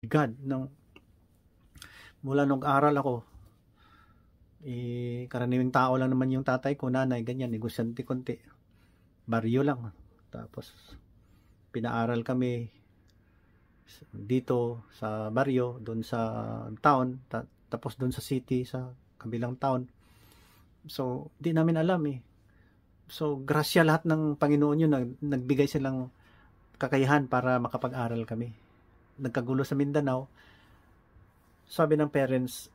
God, mula nung aral ako, karaniwang tao lang naman yung tatay ko, nanay, ganyan, negosyante konti. Baryo lang. Tapos, pinaaral kami dito sa baryo, doon sa town, tapos doon sa city, sa kabilang town. So, di namin alam eh. So, grasya lahat ng Panginoon yun, nagbigay silang kakayahan para makapag-aral kami. Nagkagulo sa Mindanao, sabi ng parents,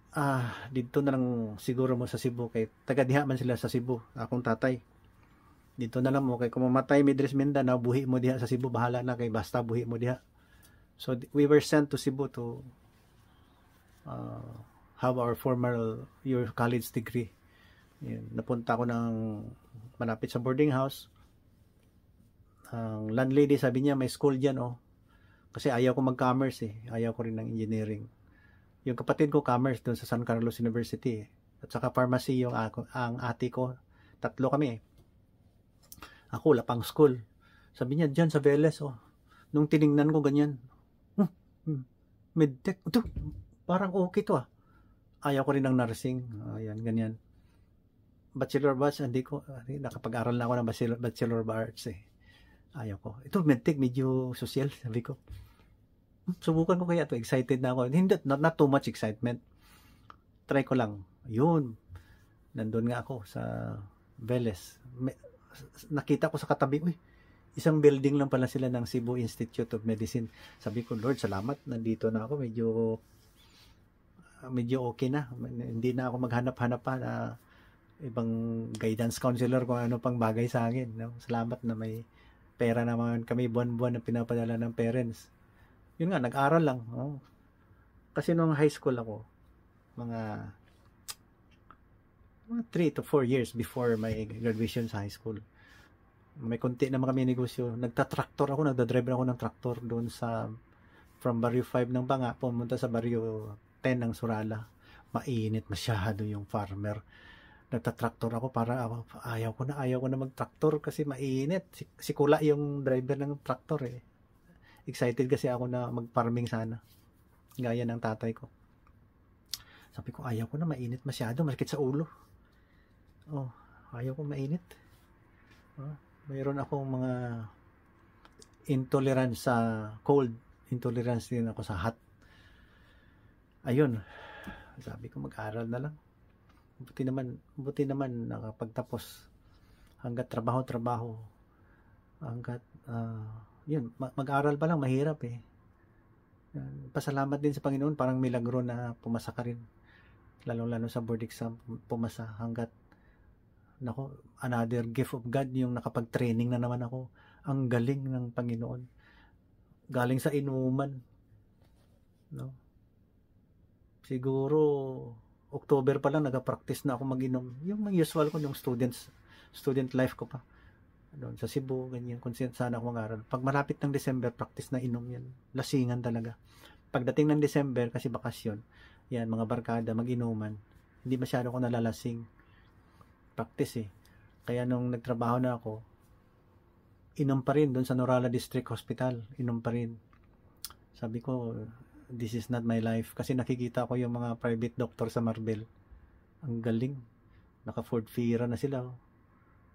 dito na lang siguro mo sa Cebu, kay taga-diha man sila sa Cebu, akong tatay. Dito na lang mo, kay kung mamatay Midres Mindanao, buhi mo diha sa Cebu, bahala na kay basta buhi mo diha. So, we were sent to Cebu to have our formal your college degree. Yun, napunta ako ng malapit sa boarding house. Ang landlady sabi niya, may school dyan, oh. Kasi ayaw ko mag-commerce eh. Ayaw ko rin ng engineering. Yung kapatid ko, commerce doon sa San Carlos University. At saka pharmacy yung ang ate ko. Tatlo kami. Ako, wala pang school. Sabi niya, dyan sa Veles, oh. Nung tiningnan ko, ganyan. Medtech. Ito, parang okay to ah. Ayaw ko rin ng nursing. Ayan, ganyan. Bachelor of Arts, hindi ko, nakapag-aral na ako ng Bachelor of Arts eh. Ayaw ko. Ito, medtech, medyo social, sabi ko. Subukan ko kaya to, excited na ako. Hindi, not too much excitement. Try ko lang. Yun. Nandun nga ako sa Veles. Nakita ko sa katabi, uy, isang building lang pala sila ng Cebu Institute of Medicine. Sabi ko, Lord, salamat, nandito na ako. Medyo okay na. Hindi na ako maghanap-hanap pa na ibang guidance counselor kung ano pang bagay sa akin. No? Salamat na may pera naman kami buwan-buwan na pinapadala ng parents. Yun nga, nag-aral lang. Oh. Kasi nung high school ako, mga 3 to 4 years before my graduation sa high school, may konti naman kami negosyo. Nagtatraktor ako, nagdadrive ako ng traktor doon from Barrio 5 ng Banga, pumunta sa Barrio 10 ng Surala. Mainit masyado yung farmer. Nagtatraktor ako para ayaw ko na magtraktor kasi mainit. Si Kula yung driver ng traktor eh. Excited kasi ako na mag-farming sana. Gaya ng tatay ko. Sabi ko, ayaw ko na, mainit masyado. Masakit sa ulo. Oh, ayaw ko mainit. Mayroon akong mga intolerance sa cold. Intolerance din ako sa hot. Ayun. Sabi ko, mag-aral na lang. Buti naman nakapagtapos. Hanggat trabaho. Hanggat yun, mag-aral pa lang mahirap eh. Pasalamat din sa Panginoon, parang milagro na pumasa ka rin. Lalo sa board exam, pumasa hanggat nako, another gift of God yung nakapag-training na naman ako. Ang galing ng Panginoon. Galing sa inuman. No? Siguro October pa lang nag-practice na ako mag-inom. Yung usual ko, yung student life ko pa. Doon sa Cebu, ganyan, kung saan ako mag-aral. Pag malapit ng December, practice na inom yan. Lasingan talaga. Pagdating ng December, kasi bakasyon, yan, mga barkada, mag-inuman. Hindi masyado ako nalalasing. Practice eh. Kaya nung nagtrabaho na ako, inom pa rin doon sa Norala District Hospital. Inom pa rin. Sabi ko, this is not my life. Kasi nakikita ko yung mga private doctor sa Marbel. Ang galing. Naka-Ford Fiera na sila.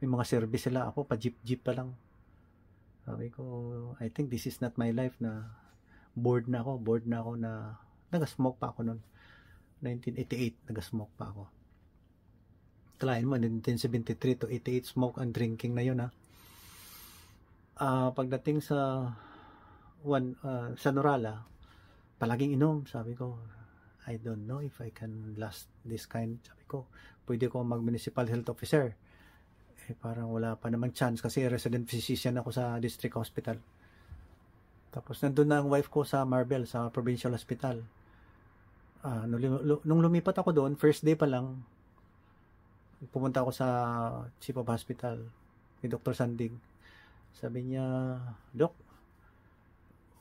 May mga service sila. Ako, pa-jeep pa lang. Sabi ko, I think this is not my life na bored na ako na nag-smoke pa ako noon. 1988, nag-smoke pa ako. Kalahin mo, 1973 to 88, smoke and drinking na yun ha. Pagdating sa Norala, palaging inom. Sabi ko, I don't know if I can last this kind. Sabi ko, pwede ko mag-municipal health officer. Parang wala pa namang chance kasi resident physician ako sa district hospital. Tapos nandun na ang wife ko sa Marbel, sa provincial hospital. Nung lumipat ako doon, first day pa lang, pumunta ako sa chief of hospital, ni Dr. Sandig. Sabi niya, Doc,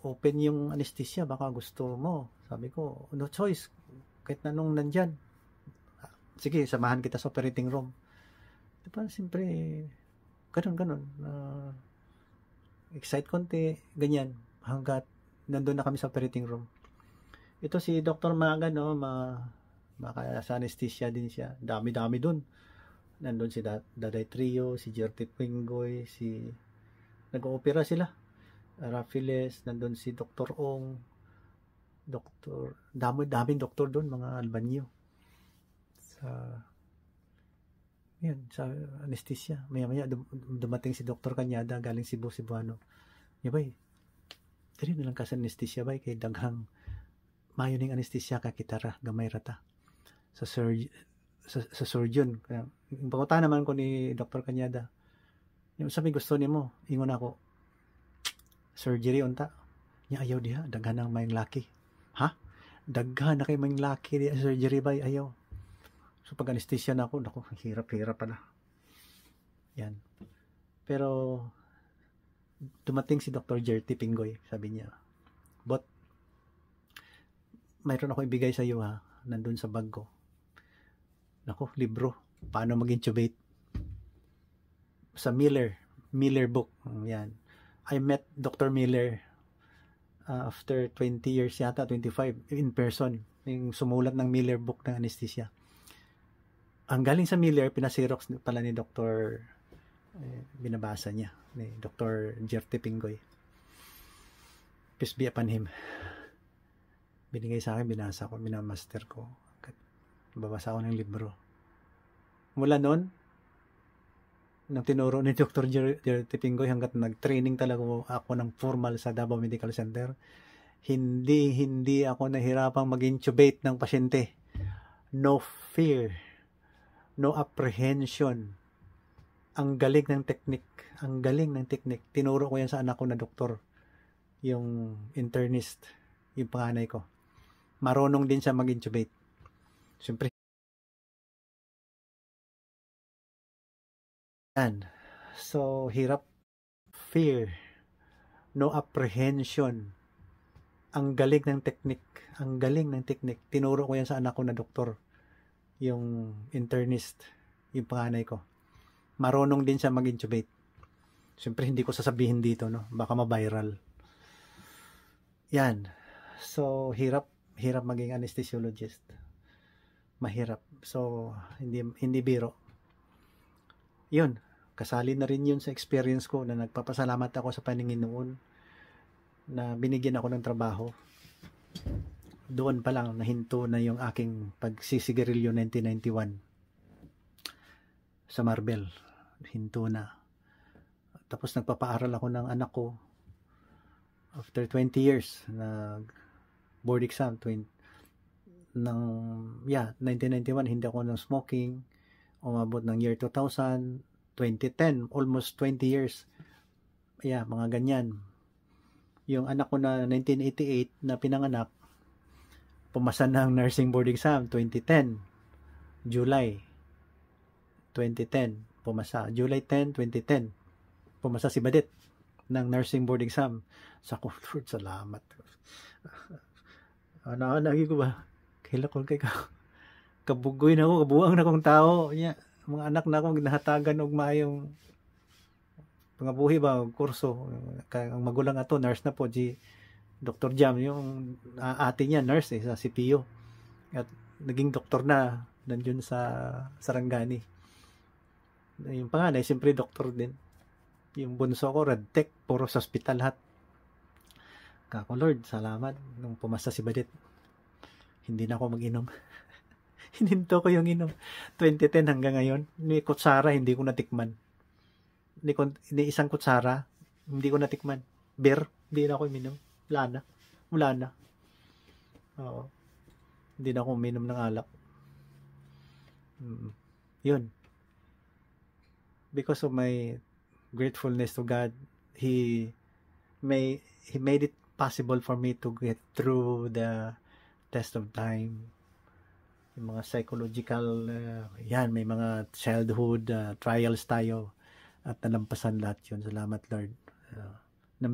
open yung anesthesia, baka gusto mo. Sabi ko, no choice, kahit na nung nandyan. Sige, samahan kita sa operating room. Diba, siyempre, ganun. Excite konti, ganyan. Hanggat nandun na kami sa operating room. Ito si Dr. Maga, no, sa anesthesia din siya. Dami-dami dun. Nandun si Daday Trio, si Jerty Pingoy, nag-oopera sila. Rafiles, nandun si Dr. Ong, daming doktor dun, mga Albanyo. Sa anesthesia. Maya-maya dumating si Dr. Cañada galing Cebuano. Yabay, diri na lang ka sa anesthesia bay kay daghang mayo ning anesthesia ka kitara gamay rata sa surgeon. Kaya yung panguta naman ko ni Dr. Cañada, yung sabi gusto nimo, ingon ako, surgery unta. Nya ayaw diha, daghan ang mayong laki. Ha? Daghan na kay mayong laki di surgery bay, ayaw. So pag anesthesia na ako, naku, hirap pala. Yan. Pero dumating si Dr. Jerty Pingoy, sabi niya, "But mayroon ako ibigay sa iyo ha, nandun sa bag ko." Naku, libro, paano mag-intubate. Sa Miller book. Yan. I met Dr. Miller after 20 years yata, 25, in person. Yung sumulat ng Miller book ng anesthesia. Ang galing sa Miller, pinasirox pala ni Dr. Binabasa niya, ni Dr. Jerty Pingoy. Peace be upon him. Binigay sa akin, binasa ko, minamaster ko. Babasa ko ng libro. Mula noon, nang tinuro ni Dr. Jerty Pingoy hanggat nag-training talaga ako ng formal sa Davao Medical Center, hindi ako nahirapang mag-intubate ng pasyente. No fear. No apprehension. Ang galing ng technique. Tinuro ko yan sa anak ko na doktor, yung internist, yung panganay ko. Marunong din siya mag-intubate. Siyempre. Yan. So, hirap. Fear. No apprehension. Ang galing ng technique. Tinuro ko yan sa anak ko na doktor, yung internist, yung panganay ko. Marunong din siya mag-intubate. Siyempre, hindi ko sasabihin dito, no? Baka ma-viral. Yan. So, hirap maging anesthesiologist. Mahirap. So, hindi biro. Yun. Kasali na rin yun sa experience ko na nagpapasalamat ako sa Panginoon na binigyan ako ng trabaho. Doon pa lang nahinto na yung aking pagsisigarilyo 1991 sa Marbel. Hinto na. Tapos nagpapaaral ako ng anak ko after 20 years na board exam 1991 hindi ako ng smoking. Umabot ng year 2000, 2010, almost 20 years. Mga ganyan. Yung anak ko na 1988 na pinanganak, pumasa ng nursing board exam 2010, July 2010, pumasa. July 10, 2010, pumasa si Badet ng nursing board exam. Sa Lord, salamat. Lagi ko ba? Kailakol kay ka. Kabugoy na ako, kabuang na kong tao. Mga anak na akong ginahatagan og maayong pangabuhi ba, kurso. Ang magulang ato, nurse na po, Dr. Jam, yung ate niya, nurse sa CPO. At naging doktor na, nandiyon sa Sarangani. Yung panganay, siyempre doktor din. Yung bunso ko, Radtech, puro sa hospital lahat. Kako Lord, salamat. Nung pumasa si Badet, hindi na ako mag-inom. Hininto ko yung inom. 2010 hanggang ngayon, ni kutsara, hindi ko natikman. Ni isang kutsara, hindi ko natikman. Beer, hindi na ako uminom. Wala na. Oo. Hindi na ako uminom ng alak. Yun. Because of my gratefulness to God, He made it possible for me to get through the test of time. Yung mga psychological, may mga childhood trials tayo at nalampasan lahat yun. Salamat Lord.